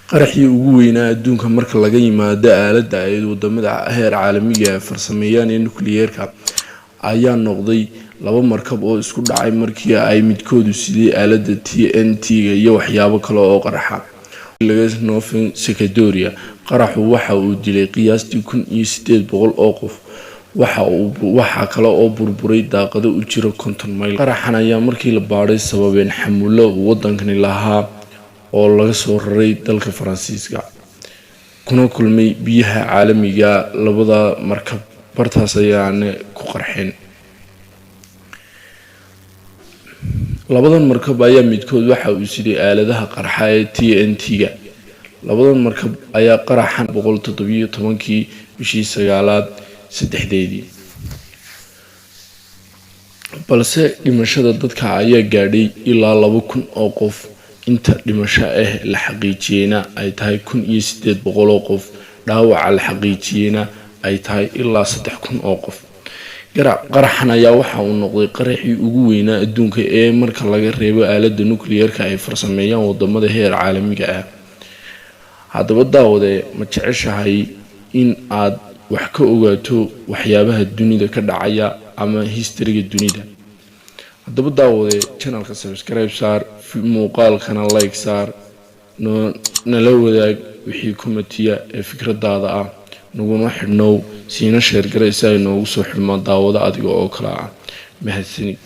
qaraxii ugu weynaa adduunka marka laga yimaado aaladda ay wadamada heer caalamiga ah farsameeyaan ee nuclear-ka ayaa noqday laba markab oo isku dhacay markii ay midkoodu sidii aaladda TNT-ga iyo waxyaabo kale oo qaraxa laga Nova Scotia qaraxu waxa uu dilay qiyaastii 1800 oo qof waxa kale oo burburay daaqado u jira 50 mayl qaraxan ayaa markii la baaray sababeen xamulo wadankani lahaa oo laga soo raray dalka Faransiiska kuna kulmay biyaha caalamiga labada markab bartaas ayaana ku qarxeen labadan markab ayaa midkood waxa uu siday aaladaha qarxa ee TNT-ga labadan markab ayaa qaraxan 117kii bishii 9aad saddexdeedii balse dhimashada dadka ayaa gaadhay ilaa 2000 oo qof inta dhimasho la xaqiijiyayna ay tahay 1800 oo qof dhaawaca la xaqiijiyayna ay tahay ilaa 3000 oo qof qaraxan ayaa waxa uu noqday qaraxii ugu weynaa adduunka ee marka laga reebo aaladda nuclear-ka ay farsameeyaan wadamada heer caalamiga ah haddaba daawade ma jeceshahay in aad wax ka ogaato waxyaabaha dunida ka dhacaya ama historyga dunida haddaba daawade channelka subscribe saar muuqaalkana like saar nala wadaag wixii komitiya ee fikradaada ah naguna xidhnow siina share garaysa inoogu soo xidhmaan daawada adiga oo kala ah mahadsanid